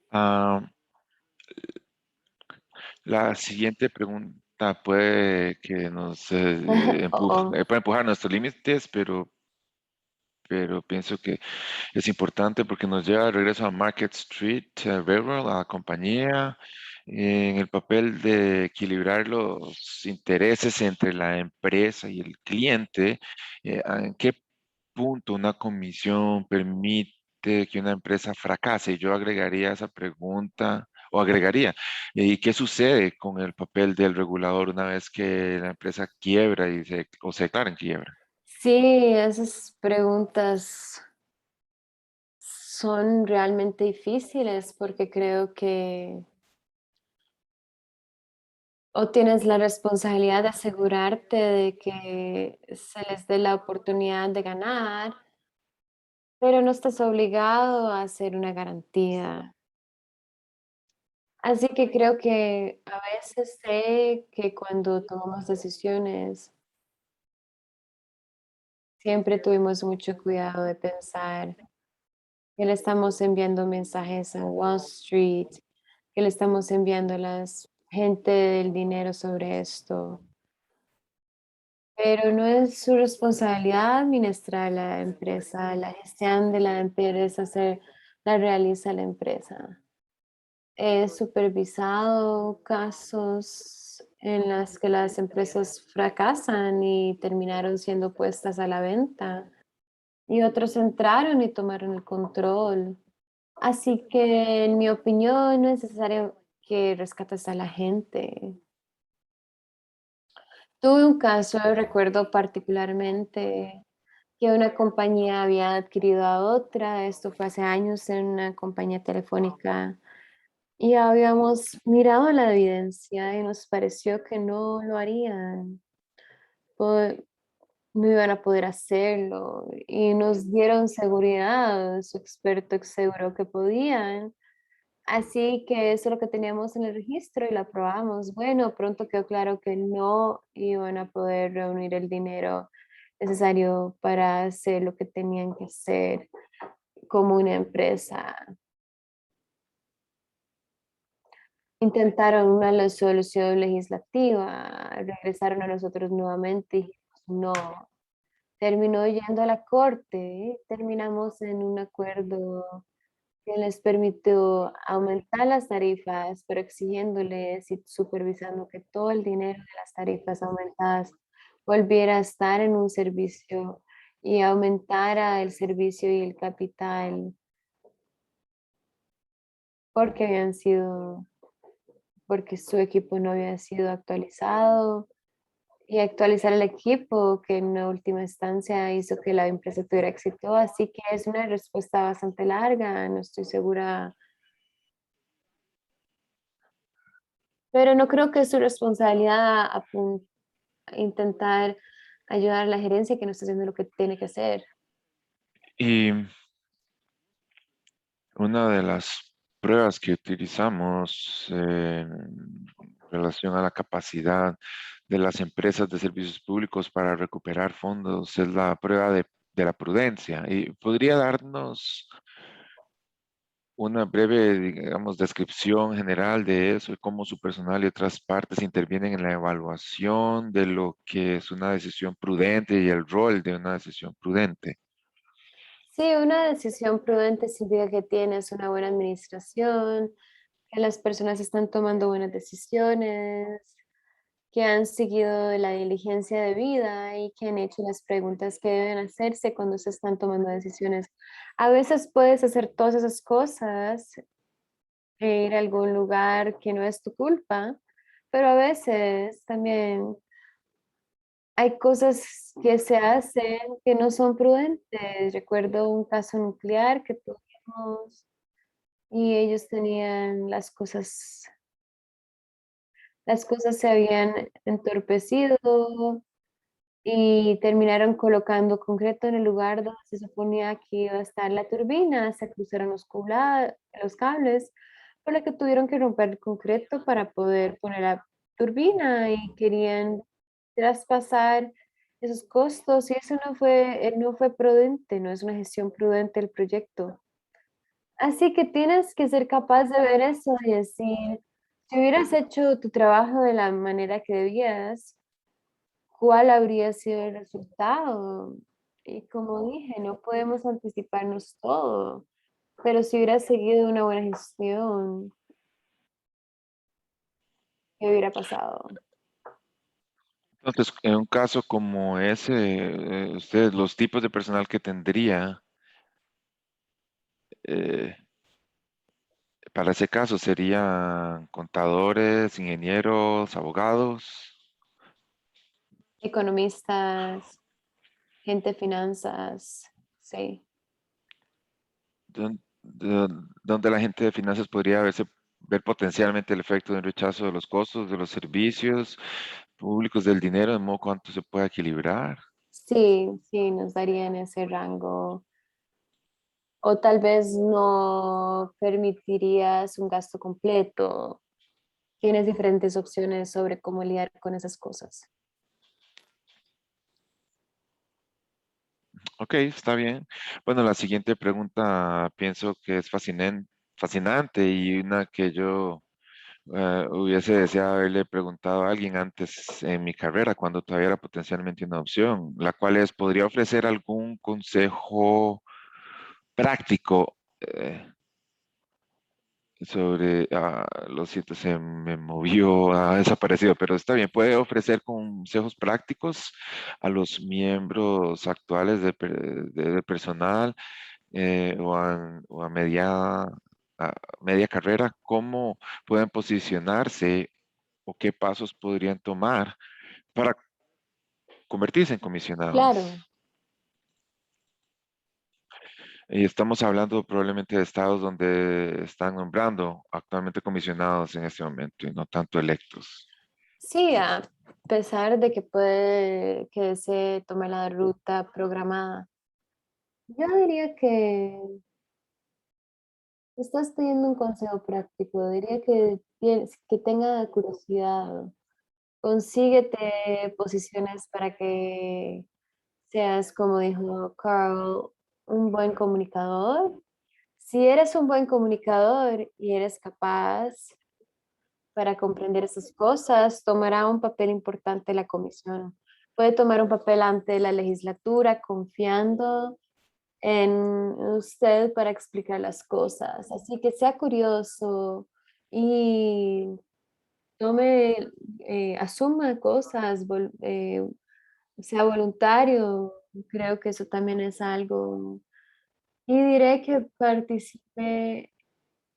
Ah, la siguiente pregunta puede que nos Oh, puede empujar nuestros límites, pero pienso que es importante porque nos lleva de regreso a Market Street Railroad, a la compañía, en el papel de equilibrar los intereses entre la empresa y el cliente. ¿En qué punto una comisión permite que una empresa fracase? Yo agregaría esa pregunta. O agregaría, ¿y qué sucede con el papel del regulador una vez que la empresa quiebra o se declara en quiebra? sí, esas preguntas son realmente difíciles porque creo que o tienes la responsabilidad de asegurarte de que se les dé la oportunidad de ganar, pero no estás obligado a hacer una garantía. Así que creo que a veces sé que cuando tomamos decisiones, siempre tuvimos mucho cuidado de pensar que le estamos enviando mensajes a Wall Street, que le estamos enviando a la gente del dinero sobre esto. Pero no es su responsabilidad administrar la empresa, la gestión de la empresa la realiza la empresa. He supervisado casos en las que las empresas fracasan y terminaron siendo puestas a la venta y otros entraron y tomaron el control. Así que, en mi opinión, no es necesario que rescates a la gente. Tuve un caso, recuerdo particularmente que una compañía había adquirido a otra, esto fue hace años en una compañía telefónica, y habíamos mirado la evidencia y nos pareció que no lo harían, po- no iban a poder hacerlo, y nos dieron seguridad, su experto aseguró que podían. Así que eso es lo que teníamos en el registro y lo aprobamos. Bueno, pronto quedó claro que no iban a poder reunir el dinero necesario para hacer lo que tenían que hacer como una empresa. Intentaron una solución legislativa, regresaron a nosotros nuevamente y dijimos no. Terminó yendo a la corte, terminamos en un acuerdo que les permitió aumentar las tarifas, pero exigiéndoles y supervisando que todo el dinero de las tarifas aumentadas volviera a estar en un servicio y aumentara el servicio y el capital porque porque su equipo no había sido actualizado y actualizar el equipo, que en la última instancia hizo que la empresa tuviera éxito. Así que es una respuesta bastante larga, no estoy segura, pero no creo que es su responsabilidad intentar ayudar a la gerencia que no está haciendo lo que tiene que hacer. Y una de las pruebas que utilizamos en relación a la capacidad de las empresas de servicios públicos para recuperar fondos es la prueba de la prudencia. ¿Y podría darnos una breve, digamos, descripción general de eso y cómo su personal y otras partes intervienen en la evaluación de lo que es una decisión prudente y el rol de una decisión prudente? Sí, una decisión prudente significa que tienes una buena administración, que las personas están tomando buenas decisiones, que han seguido la diligencia de vida y que han hecho las preguntas que deben hacerse cuando se están tomando decisiones. A veces puedes hacer todas esas cosas e ir a algún lugar que no es tu culpa, pero a veces también hay cosas que se hacen que no son prudentes. Recuerdo un caso nuclear que tuvimos y ellos tenían las cosas se habían entorpecido y terminaron colocando concreto en el lugar donde se suponía que iba a estar la turbina, se cruzaron los cables, por lo que tuvieron que romper el concreto para poder poner la turbina y querían traspasar esos costos y eso no fue prudente, no es una gestión prudente del proyecto. Así que tienes que ser capaz de ver eso y decir, si hubieras hecho tu trabajo de la manera que debías, ¿cuál habría sido el resultado? Y como dije, no podemos anticiparnos todo, pero si hubieras seguido una buena gestión, ¿qué hubiera pasado? Entonces, en un caso como ese, ustedes, los tipos de personal que tendría eh, para ese caso serían contadores, ingenieros, abogados, Economistas, gente de finanzas, sí. donde la gente de finanzas podría ver potencialmente el efecto de un rechazo de los costos de los servicios públicos del dinero, de modo cuánto se puede equilibrar. Sí, sí, nos darían ese rango. O tal vez no permitirías un gasto completo. Tienes diferentes opciones sobre cómo lidiar con esas cosas. Ok, está bien. Bueno, la siguiente pregunta pienso que es fascinante y una que yo hubiese deseado haberle preguntado a alguien antes en mi carrera, cuando todavía era potencialmente una opción, la cual es, ¿podría ofrecer algún consejo práctico sobre, lo siento, se me movió, ha desaparecido, pero está bien, puede ofrecer consejos prácticos a los miembros actuales del personal o a media carrera, cómo pueden posicionarse o qué pasos podrían tomar para convertirse en Claro, comisionados. Y estamos hablando probablemente de estados donde están nombrando actualmente comisionados en este momento y no tanto electos. sí, a pesar de que puede que se tome la ruta programada, yo diría que estás teniendo un consejo práctico, diría que, que tenga curiosidad, consíguete posiciones para que seas, como dijo Carl, un buen comunicador. Si eres un buen comunicador y eres capaz para comprender esas cosas, tomará un papel importante la comisión. Puede tomar un papel ante la legislatura confiando en usted para explicar las cosas. Así que sea curioso y asuma cosas, sea voluntario. Creo que eso también es algo. Y diré que participe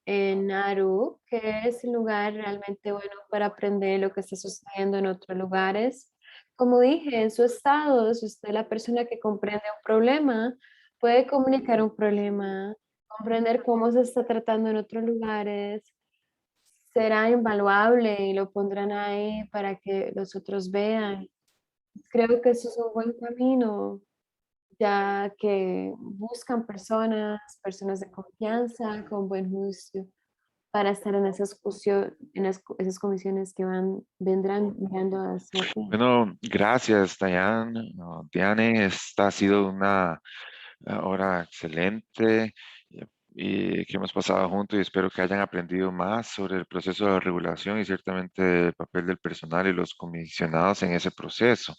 en Naru, que es un lugar realmente bueno para aprender lo que está sucediendo en otros lugares. como dije, en su estado, si usted es la persona que comprende un problema, puede comunicar un problema, comprender cómo se está tratando en otros lugares, será invaluable y lo pondrán ahí para que los otros vean. Creo que eso es un buen camino, ya que buscan personas de confianza, con buen juicio, para estar en esas comisiones que vendrán mirando hacia ti. Bueno, gracias, Diane. No, Diane, esta ha sido una hora excelente y que hemos pasado juntos y espero que hayan aprendido más sobre el proceso de regulación y ciertamente el papel del personal y los comisionados en ese proceso.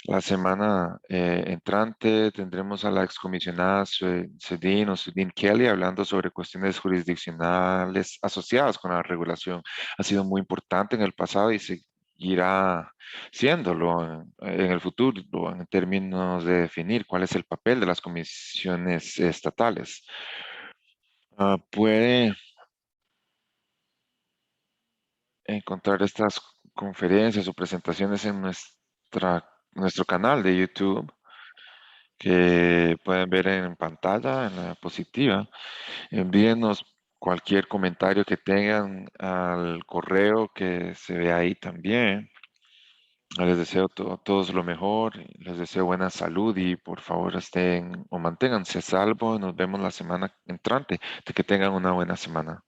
La semana entrante tendremos a la excomisionada Sudin Kelly hablando sobre cuestiones jurisdiccionales asociadas con la regulación. Ha sido muy importante en el pasado y seguirá siéndolo en el futuro en términos de definir cuál es el papel de las comisiones estatales. Puede encontrar estas conferencias o presentaciones en nuestro canal de YouTube que pueden ver en pantalla, en la diapositiva. Envíenos cualquier comentario que tengan al correo que se ve ahí también. Les deseo todos lo mejor, les deseo buena salud y por favor estén o manténganse a salvo. Nos vemos la semana entrante. De que tengan una buena semana.